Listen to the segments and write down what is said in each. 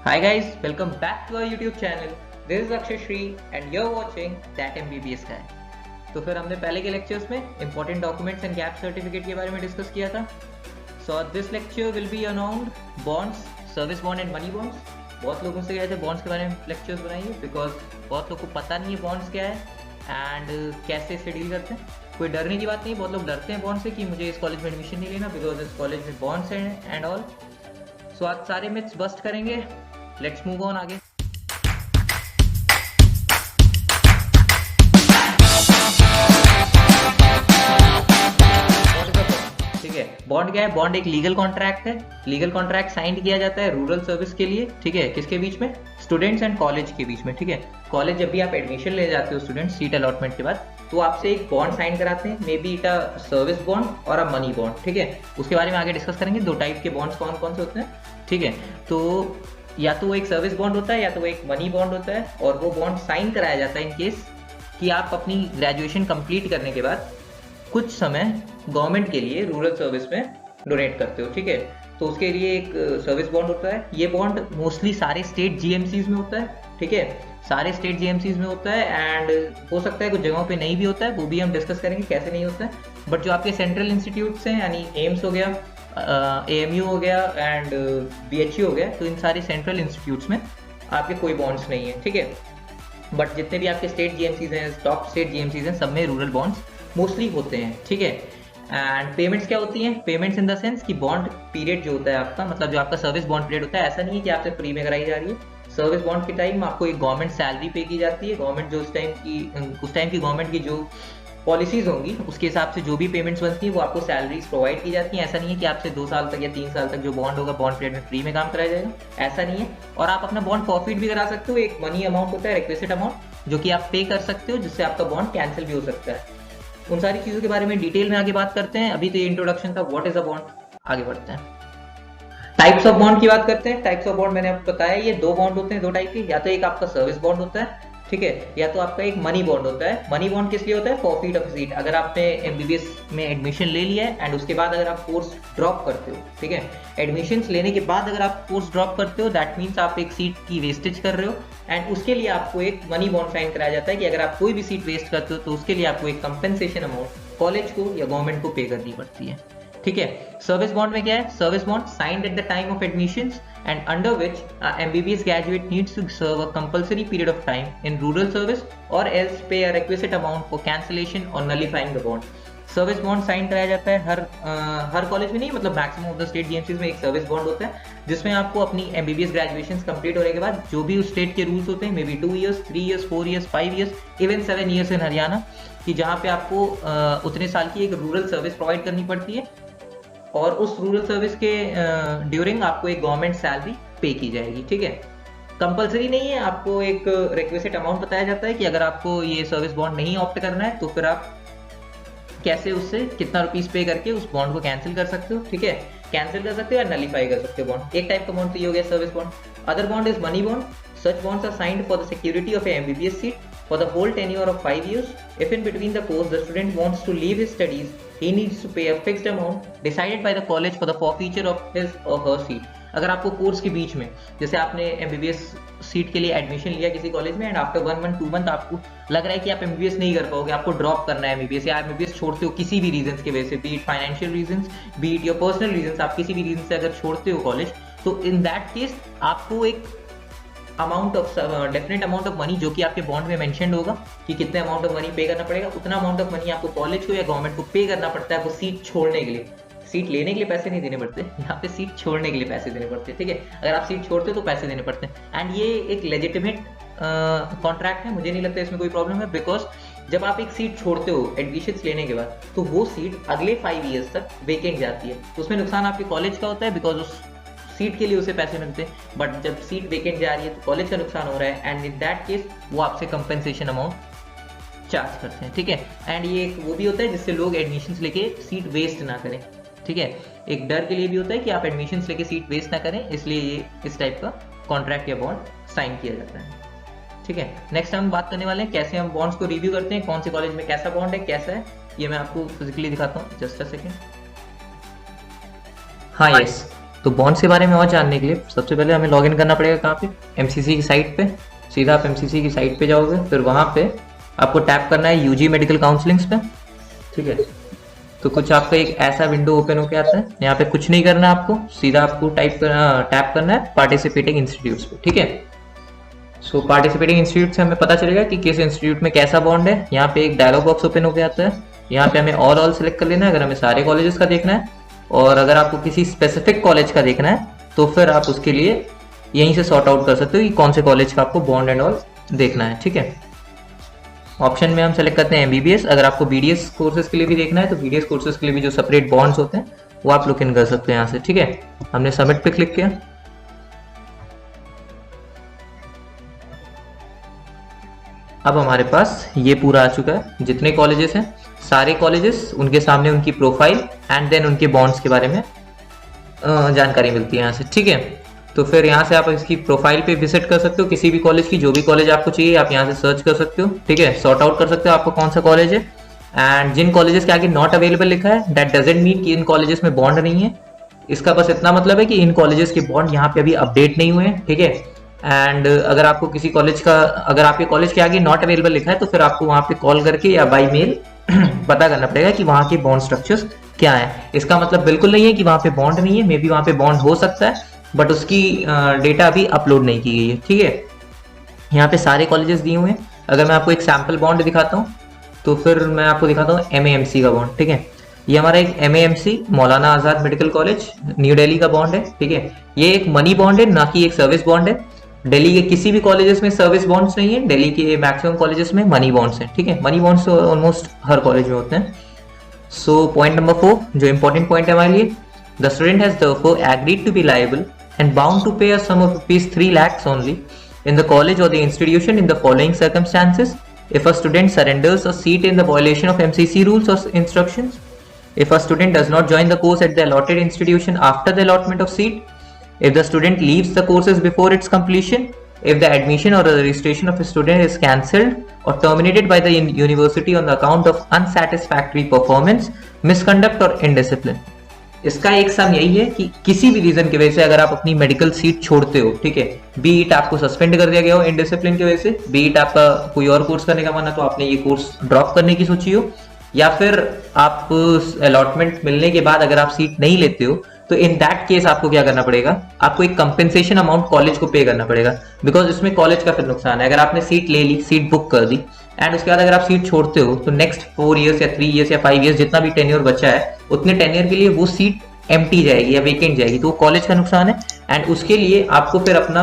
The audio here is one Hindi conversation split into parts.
Hi guys, welcome back to our YouTube channel. This is Akshay Shri and you're watching That MBBS Guy. तो फिर हमने पहले के लेक्चर्स में important documents and gap certificate के बारे में डिस्कस किया था. So this lecture will be around bonds, service bond and money bonds. बहुत लोगों से कहे थे bonds के बारे में lectures बनाइए because बहुत लोग को पता नहीं है bonds क्या है and कैसे इसे डील करते हैं. कोई डरने की बात नहीं, बहुत लोग डरते हैं बॉन्ड से कि मुझे इस कॉलेज में एडमिशन नहीं लेना बिकॉज इस कॉलेज में बॉन्ड्स हैं एंड ऑल. सो आज सारे मिथ्स बस्ट करेंगे. लेट्स मूव ऑन आगे. ठीक है, बॉन्ड क्या है? बॉन्ड एक लीगल कॉन्ट्रैक्ट है. लीगल कॉन्ट्रैक्ट साइन किया जाता है रूरल सर्विस के लिए. ठीक है, किसके बीच में? स्टूडेंट्स एंड कॉलेज के बीच में. ठीक है, कॉलेज जब भी आप एडमिशन ले जाते हो स्टूडेंट सीट अलॉटमेंट के बाद तो आपसे एक बॉन्ड साइन कराते हैं, may be it a service bond और अ मनी बॉन्ड. ठीक है, उसके बारे में आगे डिस्कस करेंगे. दो टाइप के बॉन्ड्स कौन कौन से होते हैं. ठीक है, तो या तो वो एक सर्विस बॉन्ड होता है या तो वो एक मनी बॉन्ड होता है और वो बॉन्ड साइन कराया जाता है इन केस कि आप अपनी ग्रेजुएशन कंप्लीट करने के बाद कुछ समय गवर्नमेंट के लिए रूरल सर्विस में डोनेट करते हो. ठीक है, तो उसके लिए एक सर्विस बॉन्ड होता है. ये बॉन्ड मोस्टली सारे स्टेट जीएमसीज में होता है. ठीक है, सारे स्टेट जीएमसीज में होता है एंड हो सकता है कुछ जगहों पे नहीं भी होता है, वो भी हम डिस्कस करेंगे कैसे नहीं होता है. बट जो आपके सेंट्रल इंस्टीट्यूट्स हैं यानी एम्स हो गया, AMU हो गया एंड BHU हो गया, तो इन सारे सेंट्रल इंस्टीट्यूट्स में आपके कोई बॉन्ड्स नहीं है. ठीक है, बट जितने भी आपके स्टेट जीएमसीज हैं, टॉप स्टेट जीएमसीज हैं, सब में रूरल बॉन्ड्स मोस्टली होते हैं. ठीक है, एंड पेमेंट्स क्या होती हैं? पेमेंट्स इन द सेंस कि बॉन्ड पीरियड जो होता है आपका, मतलब जो आपका सर्विस बॉन्ड पीरियड होता है, ऐसा नहीं है कि आपसे फ्री में कराई जा रही है. सर्विस बॉन्ड के टाइम आपको एक गवर्नमेंट सैलरी पे की जाती है. गवर्नमेंट जो उस टाइम की गवर्नमेंट की जो पॉलिसीज होंगी उसके हिसाब से जो भी पेमेंट्स बनती है वो आपको सैलरीज प्रोवाइड की जाती हैं. ऐसा नहीं है कि आपसे 2 साल तक या 3 साल तक जो बॉन्ड होगा बॉन्ड पीरियड में फ्री में काम कराया जाएगा, ऐसा नहीं है. और आप अपना बॉन्ड फॉरफिट भी करा सकते हो. एक मनी अमाउंट होता है, रिक्विजिट अमाउंट, जो कि आप पे कर सकते हो, जिससे आपका बॉन्ड कैंसिल भी हो सकता है. उन सारी चीजों के बारे में डिटेल में आगे बात करते हैं. अभी तो ये इंट्रोडक्शन था, व्हाट इज अ बॉन्ड. आगे बढ़ते हैं, टाइप्स ऑफ बॉन्ड की बात करते हैं. टाइप्स ऑफ बॉन्ड मैंने आपको बताया, ये 2 बॉन्ड होते हैं, 2 टाइप के. या तो एक आपका सर्विस बॉन्ड होता है, ठीक है, या तो आपका एक मनी बॉन्ड होता है. मनी बॉन्ड किस लिए होता है? Forfeit of seat. अगर आपने MBBS में एडमिशन ले लिया है एंड उसके बाद अगर आप कोर्स ड्रॉप करते हो, ठीक है, एडमिशन लेने के बाद अगर आप कोर्स ड्रॉप करते हो, दैट मीन्स आप एक सीट की वेस्टेज कर रहे हो एंड उसके लिए आपको एक मनी बॉन्ड साइन कराया जाता है कि अगर आप कोई भी सीट वेस्ट करते हो तो उसके लिए आपको एक कंपेंसेशन अमाउंट कॉलेज को या गवर्नमेंट को पे करनी पड़ती है. ठीक है, सर्विस बॉन्ड में क्या है? Service bond signed at the time of admissions and under which MBBS graduate needs to serve a compulsory period of time in rural service or else pay a requisite amount for cancellation or nullifying the bond. Service bond sign कराया जाता है हर कॉलेज में नहीं, मतलब maximum of the state GMCs में एक सर्विस बॉन्ड होता है जिसमें आपको अपनी MBBS ग्रेजुएशन कंप्लीट होने के बाद जो भी उस स्टेट के रूल्स होते हैं, may be 2 years, 3 years, 4 years, 5 years, even 7 years इन हरियाणा, कि जहाँ पे आपको उतने साल की एक रूरल सर्विस प्रोवाइड करनी पड़ती है और उस रूरल सर्विस के ड्यूरिंग आपको एक गवर्नमेंट सैलरी पे की जाएगी. ठीक है, कंपलसरी नहीं है, आपको एक रिक्विजिट अमाउंट बताया जाता है कि अगर आपको ये सर्विस बॉन्ड नहीं ऑप्ट करना है तो फिर आप कैसे उससे कितना रुपीस पे करके उस बॉन्ड को कैंसिल कर सकते हो. ठीक है, कैंसिल कर सकते हो या नलीफाई कर सकते हो बॉन्ड. एक टाइप का बॉन्ड तो ये हो गया service bond. Other bond is money bond. Such bonds are signed for the security of a MBBS seat for the whole tenure of 5 years. If in between the course the student wants to leave his studies, he needs to pay a fixed amount decided by the college for the forfeiture of his or her seat. अगर आपको कोर्स के बीच में, जैसे आपने MBBS सीट के लिए एडमिशन लिया किसी कॉलेज में एंड आफ्टर 1 month 2 month आपको लग रहा है कि आप MBBS नहीं कर पाओगे, आपको ड्रॉप करना है MBBS, या MBBS छोड़ते हो किसी भी रीजन की वजह से, be it financial reason, be it your personal reason, आप किसी भी रीजन से अगर छोड़ते हो कॉलेज, तो इन दैट केस आपको एक amount of definite amount of money जो कि आपके बॉन्ड में मेंशन्ड होगा कि कितने अमाउंट ऑफ मनी पे करना पड़ेगा, उतना अमाउंट ऑफ मनी आपको कॉलेज को या गवर्नमेंट को पे करना पड़ता है वो सीट छोड़ने के लिए. सीट लेने के लिए पैसे नहीं देने पड़ते, यहाँ पे सीट छोड़ने के लिए पैसे देने पड़ते हैं. ठीक है, अगर आप सीट छोड़ते हो तो पैसे देने पड़ते हैं एंड ये एक लेजिटिमेट कॉन्ट्रैक्ट है. मुझे नहीं लगता इसमें कोई प्रॉब्लम है बिकॉज जब आप एक सीट छोड़ते हो एडमिशन लेने के बाद तो वो सीट अगले 5 years तक वेकेंट जाती है. तो उसमें नुकसान आपके कॉलेज का होता है बिकॉज उस सीट के लिए उसे पैसे मिलते हैं, बट जब सीट वेकेंट जा रही है तो कॉलेज का नुकसान हो रहा है एंड इन दैट केस वो आपसे कंपेंसेशन अमाउंट चार्ज करते हैं. ठीक है, एंड ये वो भी होता है जिससे लोग एडमिशन्स लेके सीट वेस्ट ना करें. ठीक है, एक डर के लिए भी होता है कि आप एडमिशन्स लेके सीट वेस्ट ना करें, इसलिए ये इस टाइप का कॉन्ट्रैक्ट या बॉन्ड साइन किया जाता है. ठीक है, नेक्स्ट हम बात करने वाले हैं कैसे हम बॉन्ड्स को रिव्यू करते हैं, कौन से कॉलेज में कैसा बॉन्ड है, कैसा है. ये मैं आपको फिजिकली दिखाता हूँ, जस्ट अ सेकेंड. हाँ, यस, तो बॉन्ड्स के बारे में और जानने के लिए सबसे पहले हमें लॉगिन करना पड़ेगा कहाँ पे, एमसीसी की साइट पे। सीधा आप एमसीसी की साइट पे जाओगे, फिर वहाँ पे आपको टैप करना है यूजी मेडिकल काउंसलिंग्स पे, ठीक है। तो कुछ आपका एक ऐसा विंडो ओपन होके आता है। यहाँ पे कुछ नहीं करना आपको, सीधा आपको टैप करना है पार्टिसिपेटिंग इंस्टीट्यूट्स पे, ठीक है। सो पार्टिसिपेटिंग इंस्टीट्यूट से हमें पता चलेगा कि किस इंस्टीट्यूट में कैसा बॉन्ड है। यहाँ पे एक डायलॉग बॉक्स ओपन होके आता है। यहाँ पे हमें ऑल सेलेक्ट कर लेना है अगर हमें सारे कॉलेजेस का देखना है, और अगर आपको किसी स्पेसिफिक कॉलेज का देखना है तो फिर आप उसके लिए यहीं से सॉर्ट आउट कर सकते हो कि कौन से कॉलेज का आपको बॉन्ड एंड ऑल देखना है, ठीक है। ऑप्शन में हम सेलेक्ट करते हैं एमबीबीएस। अगर आपको बीडीएस कोर्सेज के लिए भी देखना है तो बीडीएस कोर्सेज के लिए भी जो सेपरेट बॉन्ड्स होते हैं वो आप लॉग इन कर सकते हैं यहाँ से, ठीक है। हमने सबमिट पे क्लिक किया। अब हमारे पास ये पूरा आ चुका है, जितने कॉलेजेस हैं सारे कॉलेजेस, उनके सामने उनकी प्रोफाइल एंड देन उनके बॉन्ड्स के बारे में जानकारी मिलती है यहाँ से, ठीक है। तो फिर यहाँ से आप इसकी प्रोफाइल पे विजिट कर सकते हो, किसी भी कॉलेज की जो भी कॉलेज आपको चाहिए आप यहाँ से सर्च कर सकते हो, ठीक है। सॉर्ट आउट कर सकते हो आपको कौन सा कॉलेज है। एंड जिन कॉलेजेस के आगे नॉट अवेलेबल लिखा है, दैट डजंट मीन कि इन कॉलेजेस में बॉन्ड नहीं है। इसका बस इतना मतलब है कि इन कॉलेजेस के बॉन्ड यहाँ पे अभी अपडेट नहीं हुए हैं, ठीक है। एंड अगर आपको किसी कॉलेज का, अगर आपके कॉलेज के आगे नॉट अवेलेबल लिखा है तो फिर आपको वहाँ पे कॉल करके या बाई मेल पता करना पड़ेगा कि वहाँ के बॉन्ड स्ट्रक्चर्स क्या है। इसका मतलब बिल्कुल नहीं है कि वहाँ पे बॉन्ड नहीं है, मे बी वहाँ पे बॉन्ड हो सकता है बट उसकी डेटा अभी अपलोड नहीं की गई है, ठीक है। यहाँ पे सारे कॉलेजेस दिए हुए हैं। अगर मैं आपको एक सैम्पल बॉन्ड दिखाता हूँ तो फिर मैं आपको दिखाता हूँ एमएएमसी का बॉन्ड, ठीक है। ये हमारा एक एमएएमसी Maulana Azad medical college new Delhi का बॉन्ड है, ठीक है। ये एक मनी बॉन्ड है, ना कि एक सर्विस बॉन्ड है। दिल्ली के किसी भी कॉलेजेस में सर्विस बॉन्ड्स नहीं है, दिल्ली के मैक्सिमम कॉलेजेस में मनी बॉन्ड्स हैं, ठीक है। मनी बॉन्ड्स तो ऑलमोस्ट हर कॉलेज में होते हैं। सो पॉइंट नंबर 4 जो इंपॉर्टेंट पॉइंट है हमारे लिए, the student has therefore agreed to be liable and bound to pay a sum of rupees 3 lakhs only in the college or the institution in the following circumstances: if a student surrenders a seat in the violation of MCC rules or instructions, if a student does not join the course at the allotted institution after the allotment of seat, if the student leaves the courses before its completion, if the admission or the registration of a student is cancelled or terminated by the university on the account of unsatisfactory performance, misconduct or indiscipline। इसका एक सम यही है कि किसी भी रीजन की वजह से अगर आप अपनी मेडिकल सीट छोड़ते हो, ठीक है, बी इट आपको सस्पेंड कर दिया गया हो इनडिसिप्लिन की वजह से, बी इट आपका कोई और कोर्स करने का मन है तो आपने ये कोर्स ड्रॉप करने की सोची हो, या फिर आप अलॉटमेंट मिलने के बाद अगर आप सीट नहीं लेते हो तो इन दैट केस आपको क्या करना पड़ेगा, आपको एक कंपेंसेशन अमाउंट कॉलेज को पे करना पड़ेगा। बिकॉज इसमें कॉलेज का फिर नुकसान है, अगर आपने सीट ले ली, सीट बुक कर दी एंड उसके बाद अगर आप सीट छोड़ते हो तो नेक्स्ट 4 ईयर्स या 3 ईयर्स या 5 ईयर्स जितना भी टेन्योर बचा है उतने टेन्योर के लिए वो सीट एम्प्टी जाएगी या वेकेंट जाएगी, तो वो कॉलेज का नुकसान है। एंड उसके लिए आपको फिर अपना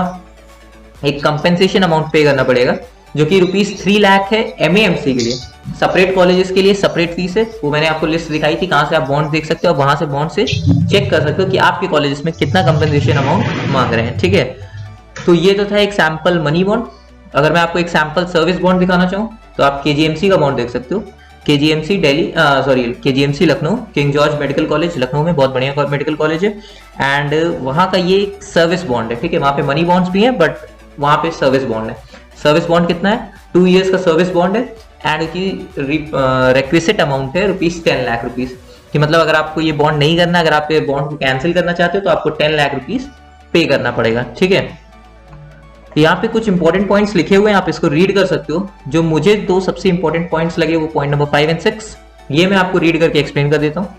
एक कंपेंसेशन अमाउंट पे करना पड़ेगा जो कि ₹3 लाख है एमएएमसी के लिए। सेपरेट कॉलेजेस के लिए सेपरेट फीस है, वो मैंने आपको लिस्ट दिखाई थी कहाँ से आप बॉन्ड देख सकते हो, वहां से बॉन्ड से चेक कर सकते हो कि आपके कॉलेजेस में कितना कंपेंसेशन अमाउंट मांग रहे हैं, ठीक है। तो ये तो था एक सैंपल मनी बॉन्ड। अगर मैं आपको एक सैंपल सर्विस बॉन्ड दिखाना चाहूँ तो आप केजीएमसी का बॉन्ड देख सकते हो। KGMC Delhi, KGMC Lucknow, king George medical college Lucknow में बहुत बढ़िया मेडिकल कॉलेज है। एंड वहाँ का ये सर्विस बॉन्ड है, ठीक है। वहाँ पे मनी बॉन्ड्स भी हैं बट वहाँ पे सर्विस बॉन्ड है। सर्विस बॉन्ड कितना है, 2 ईयर्स का सर्विस बॉन्ड है एंड उसकी रिक्विजिट अमाउंट है ₹10 लाख कि मतलब अगर आपको ये बॉन्ड नहीं करना, अगर आप ये बॉन्ड को कैंसिल करना चाहते हो तो आपको ₹10 लाख पे करना पड़ेगा, ठीक है। यहाँ पे कुछ इंपॉर्टेंट पॉइंट्स लिखे हुए हैं, आप इसको रीड कर सकते हो। जो मुझे 2 सबसे इंपॉर्टेंट पॉइंट्स लगे वो पॉइंट नंबर 5 और 6, ये मैं आपको रीड करके एक्सप्लेन कर देता हूँ।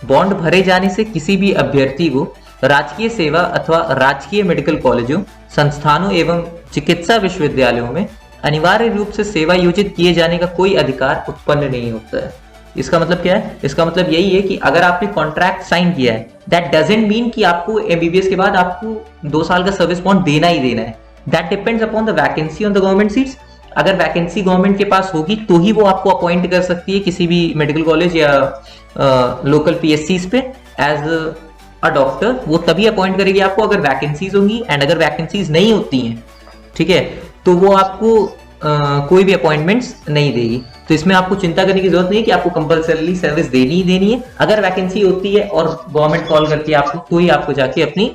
बॉन्ड भरे जाने से किसी भी अभ्यर्थी को राजकीय सेवा अथवा राजकीय मेडिकल कॉलेजों, संस्थानों एवं चिकित्सा विश्वविद्यालयों में अनिवार्य रूप से सेवा योजित किए जाने का कोई अधिकार उत्पन्न नहीं होता है। इसका मतलब क्या है, इसका मतलब यही है कि अगर आपने कॉन्ट्रैक्ट साइन किया है, दैट डजंट मीन कि आपको एमबीबीएस के बाद आपको 2 साल का सर्विस बॉन्ड देना ही देना है। That depends upon the vacancy on the government seats. अगर वैकेंसी गवर्नमेंट के पास होगी तो ही वो आपको अपॉइंट कर सकती है किसी भी मेडिकल कॉलेज या लोकल पीएससीज पे एज अ डॉक्टर, वो तभी अपॉइंट करेगी आपको अगर वैकेंसीज होंगी। एंड अगर वैकेंसीज नहीं होती हैं, ठीक है, तो वो आपको कोई भी अपॉइंटमेंट्स नहीं देगी। तो इसमें आपको चिंता करने की जरूरत नहीं है कि आपको कंपल्सरी सर्विस देनी ही देनी है। अगर वैकेंसी होती है और गवर्नमेंट कॉल करती है आपको तो ही आपको जाके अपनी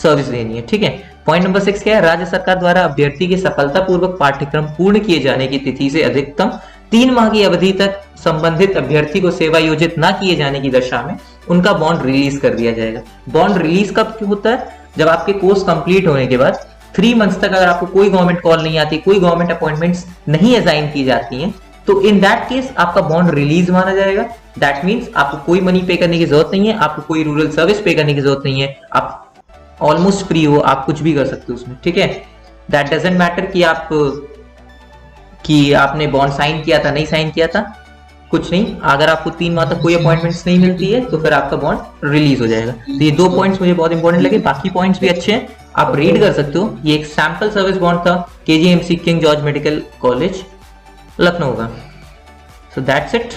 सर्विस देनी है, ठीक है। पॉइंट नंबर 6 क्या है, राज्य सरकार द्वारा अभ्यर्थी के सफलतापूर्वक पाठ्यक्रम पूर्ण किए जाने की तिथि से अधिकतम 3 माह की अवधि तक संबंधित अभ्यर्थी को सेवायोजित ना किए जाने की दशा में उनका बॉन्ड रिलीज कर दिया जाएगा। बॉन्ड रिलीज कब होता है? जब आपके कोर्स कंप्लीट होने के बाद 3 मंथ्स तक अगर आपको कोई गवर्नमेंट कॉल नहीं आती, कोई गवर्नमेंट अपॉइंटमेंट्स नहीं असाइन की जाती हैं, तो इन दैट केस आपका बॉन्ड रिलीज माना जाएगा। दैट मीन्स आपको कोई मनी पे करने की जरूरत नहीं है, आपको कोई रूरल सर्विस पे करने की जरूरत नहीं है, आप ऑलमोस्ट फ्री हो, आप कुछ भी कर सकते हो उसमें, ठीक है। दैट डजंट मैटर कि आपने बॉन्ड साइन किया था, नहीं साइन किया था, कुछ नहीं। अगर आपको 3 माह तक कोई अपॉइंटमेंट्स नहीं मिलती है तो फिर आपका बॉन्ड रिलीज हो जाएगा। तो ये 2 पॉइंट्स मुझे बहुत इंपॉर्टेंट लगे, बाकी पॉइंट्स भी अच्छे हैं, आप रीड कर सकते हो। ये एक सैंपल सर्विस बॉन्ड था KGMC king George medical college Lucknow का। So that's it.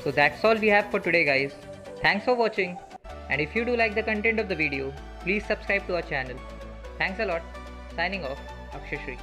So that's all we have for today, guys. Thanks for watching, and if you do like the content of the video, please subscribe to our channel. Thanks a lot. Signing off, Akshay Shri.